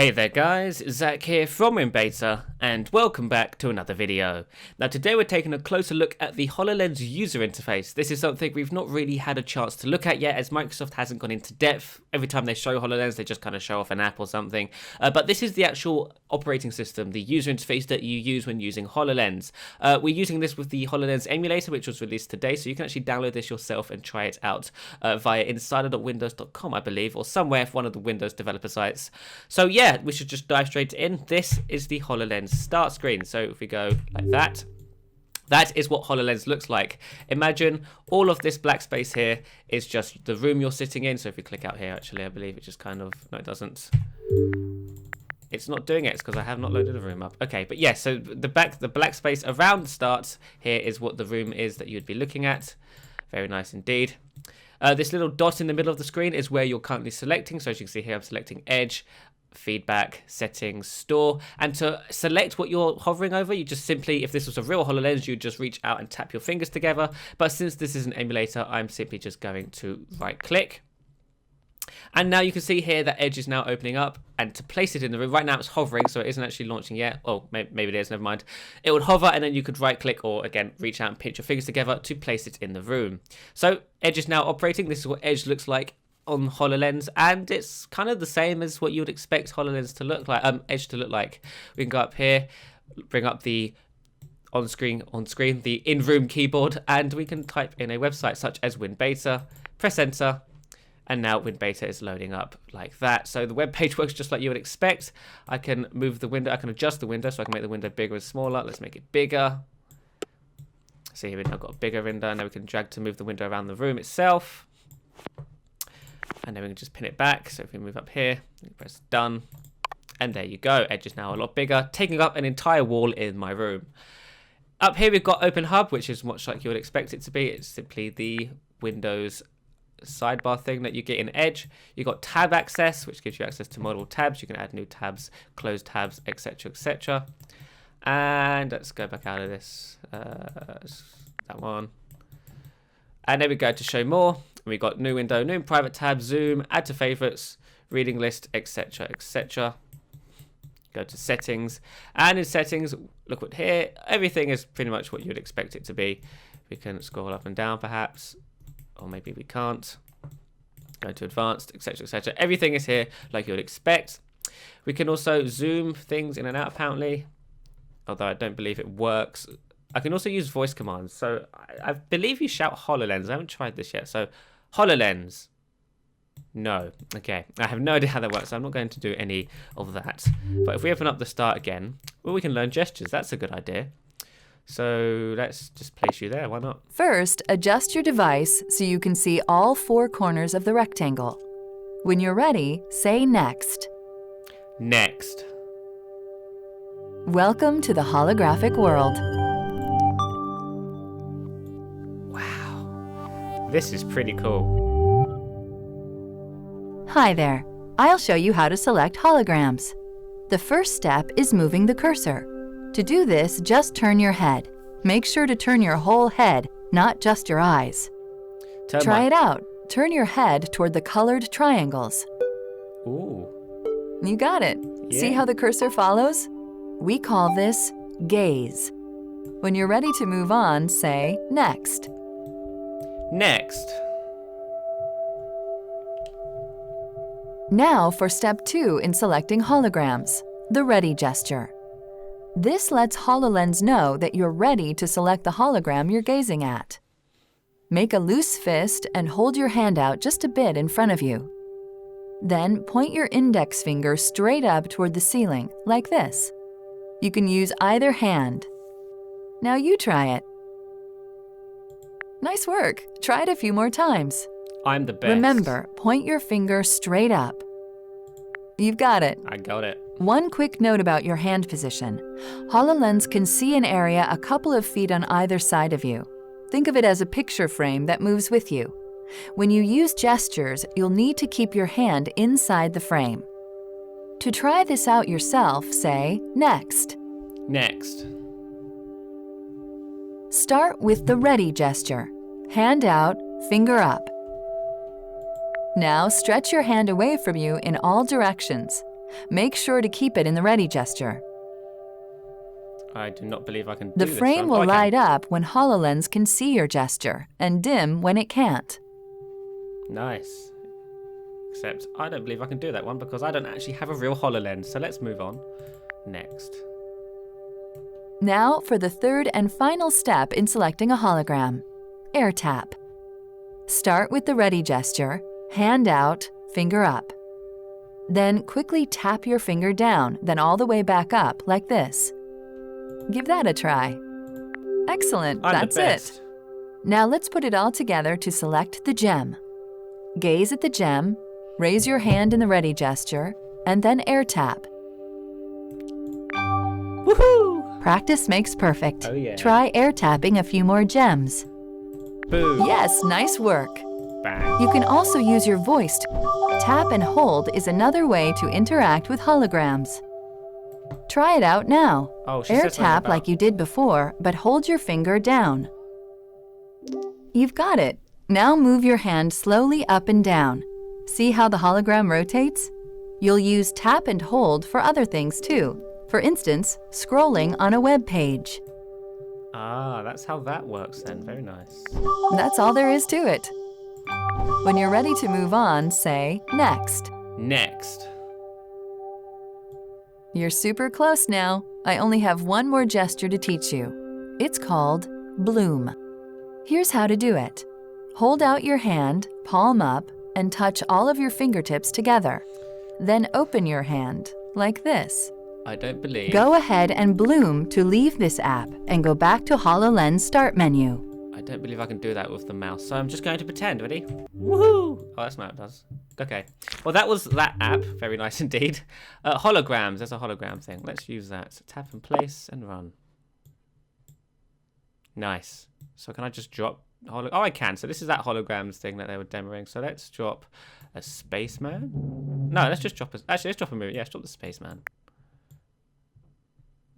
Hey there guys, Zach here from Beta, and welcome back to another video. Now today we're taking a closer look at the HoloLens user interface. This is something we've not really had a chance to look at yet, as Microsoft hasn't gone into depth. Every time they show HoloLens they just kind of show off an app or something. But this is the actual operating system, the user interface that you use when using HoloLens. We're using this with the HoloLens emulator, which was released today, so you can actually download this yourself and try it out via insider.windows.com, I believe, or somewhere, one of the Windows developer sites. So yeah, we should just dive straight in. This is the HoloLens start screen. So if we go like that, that is what HoloLens looks like. Imagine all of this black space here is just the room you're sitting in. So if we click out here, actually, I believe it just kind of, no, it doesn't. It's not doing it because I have not loaded the room up. Okay, but yeah, so the black space around the start here is what the room is that you'd be looking at. Very nice indeed. This little dot in the middle of the screen is where you're currently selecting. So as you can see here, I'm selecting Edge, feedback, settings, store, and to select what you're hovering over, you just simply, if this was a real HoloLens, you'd just reach out and tap your fingers together. But since this is an emulator, I'm simply just going to right click. And now you can see here that Edge is now opening up, and to place it in the room, right now it's hovering, so it isn't actually launching yet. Oh, maybe it is, never mind. It would hover, and then you could right click or again reach out and pinch your fingers together to place it in the room. So Edge is now operating. This is what Edge looks like on HoloLens, and it's kind of the same as what you would expect HoloLens to look like, Edge to look like. We can go up here, bring up the on screen the in-room keyboard, and we can type in a website such as WinBeta, press enter, and now WinBeta is loading up like that. So the web page works just like you would expect. I can move the window, I can adjust the window, so I can make the window bigger and smaller. Let's make it bigger. See here, I've got a bigger window. Now we can drag to move the window around the room itself. And then we can just pin it back. So if we move up here, we press done. And there you go. Edge is now a lot bigger, taking up an entire wall in my room. Up here we've got Open Hub, which is much like you would expect it to be. It's simply the Windows sidebar thing that you get in Edge. You've got tab access, which gives you access to multiple tabs. You can add new tabs, close tabs, etc., etc. And let's go back out of this. That one. And there we go to show more. We've got new window, new private tab, zoom, add to favorites, reading list, etc., etc. Go to settings, and in settings, look what here, everything is pretty much what you'd expect it to be. We can scroll up and down perhaps, or maybe we can't. Go to advanced, etc., etc. Everything is here like you would expect. We can also zoom things in and out apparently, although I don't believe it works. I can also use voice commands. So I believe you shout HoloLens. I haven't tried this yet. So HoloLens. No. Okay. I have no idea how that works. So I'm not going to do any of that. But if we open up the start again, well, we can learn gestures. That's a good idea. So let's just place you there. Why not? First, adjust your device so you can see all four corners of the rectangle. When you're ready, say next. Next. Welcome to the holographic world. This is pretty cool. Hi there. I'll show you how to select holograms. The first step is moving the cursor. To do this, just turn your head. Make sure to turn your whole head, not just your eyes. Try it out. Turn your head toward the colored triangles. Ooh. You got it. Yeah. See how the cursor follows? We call this gaze. When you're ready to move on, say next. Next. Now for step 2 in selecting holograms, the ready gesture. This lets HoloLens know that you're ready to select the hologram you're gazing at. Make a loose fist and hold your hand out just a bit in front of you. Then point your index finger straight up toward the ceiling, like this. You can use either hand. Now you try it. Nice work. Try it a few more times. I'm the best. Remember, point your finger straight up. You've got it. I got it. One quick note about your hand position. HoloLens can see an area a couple of feet on either side of you. Think of it as a picture frame that moves with you. When you use gestures, you'll need to keep your hand inside the frame. To try this out yourself, say next. Next. Start with the ready gesture. Hand out, finger up. Now stretch your hand away from you in all directions. Make sure to keep it in the ready gesture. I do not believe I can do The this. frame will light up when HoloLens can see your gesture and dim when it can't. Nice. Except I don't believe I can do that one because I don't actually have a real HoloLens. So let's move on. Next. Now for the third and final step in selecting a hologram, Air Tap. Start with the ready gesture, hand out, finger up. Then quickly tap your finger down, then all the way back up like this. Give that a try. Excellent, that's it. Now let's put it all together to select the gem. Gaze at the gem, raise your hand in the ready gesture, and then air tap. Woohoo! Practice makes perfect. Oh yeah. Try air tapping a few more gems. Boom. Yes, nice work. Bang. You can also use your voice to tap and hold is another way to interact with holograms. Try it out now. Oh, she Air said something tap about- like you did before, but hold your finger down. You've got it. Now move your hand slowly up and down. See how the hologram rotates? You'll use tap and hold for other things too. For instance, scrolling on a web page. Ah, that's how that works then. Very nice. That's all there is to it. When you're ready to move on, say next. Next. You're super close now. I only have one more gesture to teach you. It's called bloom. Here's how to do it. Hold out your hand, palm up, and touch all of your fingertips together. Then open your hand, like this. I don't believe. Go ahead and bloom to leave this app and go back to HoloLens Start menu. I don't believe I can do that with the mouse, so I'm just going to pretend. Ready? Woohoo! Oh, that's not how it does. Okay. Well, that was that app. Very nice indeed. Holograms. There's a hologram thing. Let's use that. So tap and place and run. Nice. So can I just drop... Oh, I can. So this is that holograms thing that they were demoing. So let's drop a spaceman. No, let's just drop a... Actually, let's drop a movie. Yeah, let's drop the spaceman.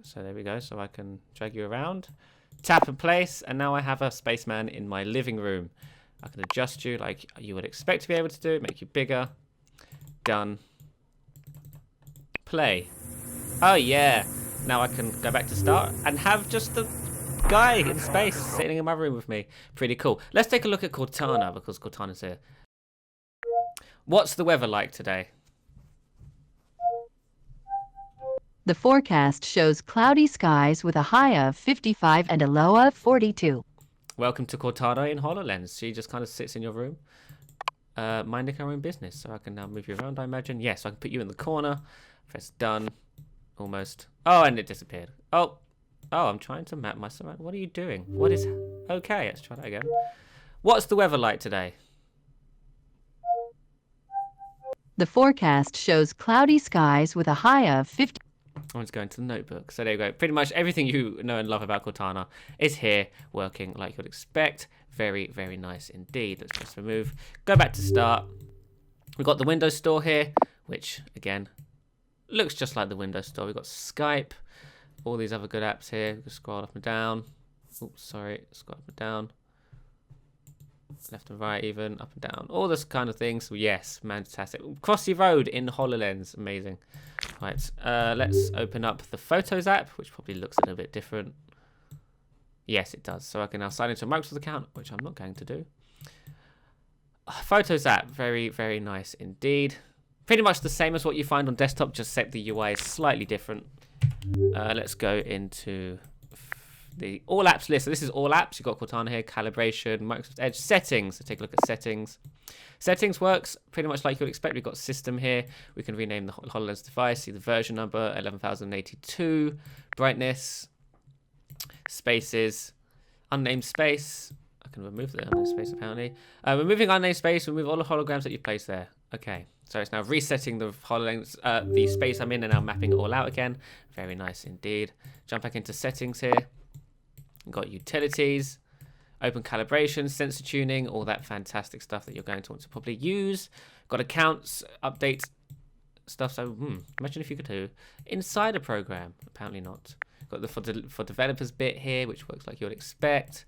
So there we go. So I can drag you around. Tap and place, and now I have a spaceman in my living room. I can adjust you like you would expect to be able to do, make you bigger. Done. Play. Oh yeah. Now I can go back to start and have just the guy in space sitting in my room with me. Pretty cool. Let's take a look at Cortana because Cortana's here. What's the weather like today? The forecast shows cloudy skies with a high of 55 and a low of 42. Welcome to Cortana in HoloLens. She just kind of sits in your room, minding her own business. So I can now move you around, I imagine. Yes, so I can put you in the corner. Press done. Almost. Oh, and it disappeared. Oh, I'm trying to map my surround. What are you doing? What is... Okay, let's try that again. What's the weather like today? The forecast shows cloudy skies with a high of 50. I'm just going to the notebook. So there you go. Pretty much everything you know and love about Cortana is here, working like you'd expect. Very, very nice indeed. Let's just remove. Go back to start. We've got the Windows Store here, which, again, looks just like the Windows Store. We've got Skype, all these other good apps here. We can scroll up and down. Oops, sorry. Scroll up and down. Left and right even, up and down. All this kind of things. So yes, fantastic. Crossy Road in HoloLens. Amazing. Right, let's open up the Photos app, which probably looks a little bit different. Yes, it does. So I can now sign into a Microsoft account, which I'm not going to do. Photos app, very, very nice indeed. Pretty much the same as what you find on desktop, just except the UI is slightly different. Let's go into the all apps list. So this is all apps. You've got Cortana here, calibration, Microsoft Edge, settings. So take a look at settings. Settings works pretty much like you'd expect. We've got system here. We can rename the HoloLens device, see the version number, 11,082, brightness, spaces, unnamed space. I can remove the unnamed space apparently. Removing unnamed space, remove all the holograms that you've placed there. Okay, so it's now resetting the HoloLens, the space I'm in, and now mapping it all out again. Very nice indeed. Jump back into settings here. We've got utilities, open calibration, sensor tuning, all that fantastic stuff that you're going to want to probably use. Got accounts, update stuff. So imagine if you could do inside a program. Apparently not. Got the for developers bit here, which works like you would expect.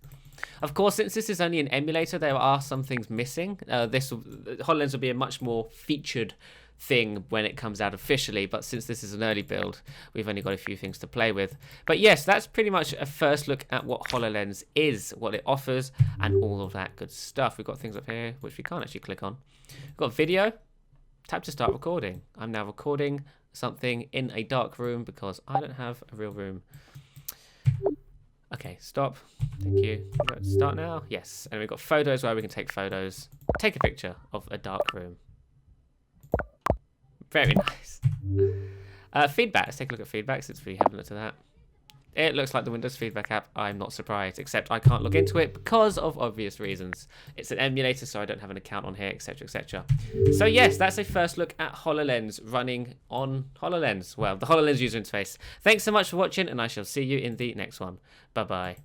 Of course, since this is only an emulator, there are some things missing. HoloLens will be a much more featured thing when it comes out officially, but since this is an early build, we've only got a few things to play with. But yes, that's pretty much a first look at what HoloLens is, what it offers, and all of that good stuff. We've got things up here which we can't actually click on. We've got video. Tap to start recording. I'm now recording something in a dark room because I don't have a real room. Okay, stop. Thank you. Start now. Yes. And we've got photos where we can take photos. Take a picture of a dark room. Very nice. Feedback. Let's take a look at feedback since we haven't looked at that. It looks like the Windows Feedback app. I'm not surprised, except I can't log into it because of obvious reasons. It's an emulator, so I don't have an account on here, etc, etc. So yes, that's a first look at HoloLens running on HoloLens. Well, the HoloLens user interface. Thanks so much for watching, and I shall see you in the next one. Bye-bye.